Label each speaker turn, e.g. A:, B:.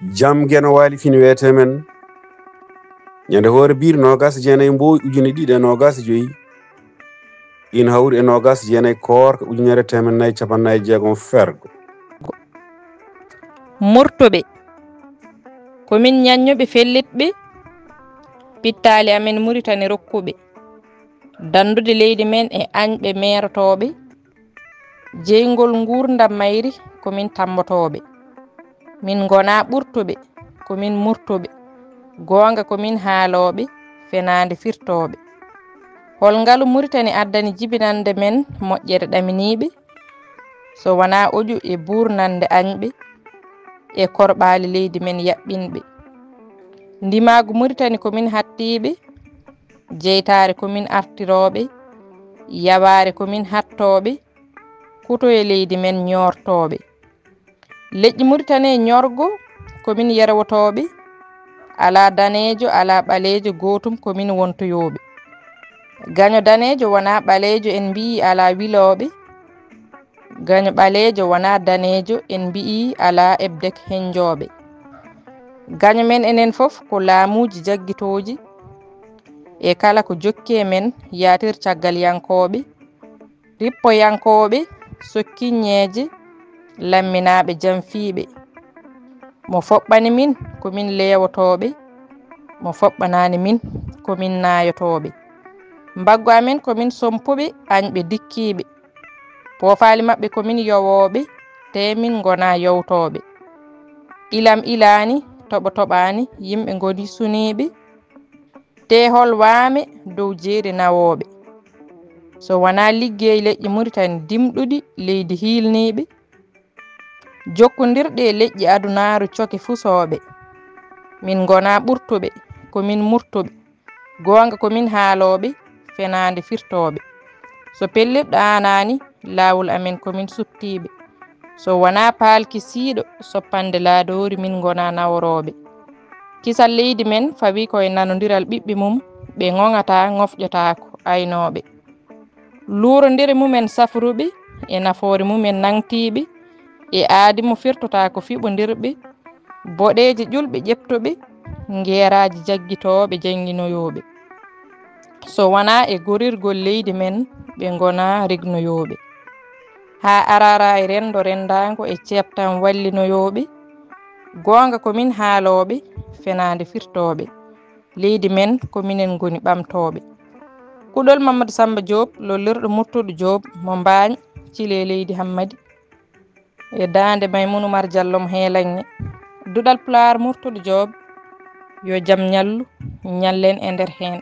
A: jam geno wali fini wete men nyande hoore biir nogas jeenay mboy ujune ɗiɗi e nogas joyi in hawri e nogas jeenay koor ko ujunere temen nayyi capannayyi jeegom fergo
B: murtoɓe komin ñaññoɓe fellitɓe pittali amen Muritani rokkuɓe dandude leydi men e añɓe merotoɓe jeygol gurdam mayri komin tammotoɓe min gona ɓurtoɓe komin murtoɓe gonga komin haaloɓe fenade firtoɓe hol ngalu Muritani addani jibinande men moƴƴere ɗaminiɓe so wona oƴu e burnande añɓe e korɓali leydi men yaɓɓinɓe ndimagu Muritani komin hattiɓe jeytare komin artiroɓe yaware komin hattoɓe kuto e leydi men ñortoɓe leƴƴi Muritani e ñorgo komin yerwotoɓe ala danejo ala ɓalejo gotum komin wontoyoɓe gaño danejo wona ɓalejo en mbi ala wiloɓe gaño ɓalejo wona danejo en mbi ala ebdek henjoɓe gaño men enen foof ko laamuji jaggitoji e kala ko jokki men yatir caggal yankoɓe rippoyankoɓe sokkinñeje lamminaɓe jamfiɓe mo foɓɓani min komin lewotoɓe mo foɓɓanani min komin nayotoɓe mbaggu amen komin sompuɓe añɓe dikkiɓe poofali mabɓe komin yowoɓe te min gona yowtoɓe ilam ilani toɓo toɓani yimɓe goni suniɓe te hol waame dow jeeri nawoɓe so wona liggey leƴƴi Muritani dimɗuɗi leydi hilniɓe jokkodirɗe e leƴƴi adunaru coke fusoɓe min gona ɓurtoɓe komin murtoɓe gonga komin haaloɓe fenade firtoɓe so pellitɗo anani lawol amen komin suttiɓe so wona paalki siiɗo soppande laadori min gona naworoɓe kisal leydi men fawi koye nanodiral ɓiɓɓe mum ɓe gogata gofƴotako aynoɓe luurodiri mumen safruɓe e nafoore mumen nangtiɓe e aadi mo firtota ko fiɓodirɓe boɗeje ƴulɓe ƴeftoɓe gueraji jaggitoɓe jangguinoyoɓe so wona e gorirgol leydi men ɓe gona regnoyoɓe ha arara e rendo rendago e cebtan wallinoyoɓe gonga komin haaloɓe fenade firtoɓe leydi men kominen goni ɓamtoɓe kuɗol Mamadou Samba Diop lollirɗo murtuɗo Diop mo Mbagne Thile leydi Hammadi e dande Maymouna Oumar Diallo mo Heelagne duɗal Pulaar murtuɗo Diop yo jaam ñallu ñallen e nder hen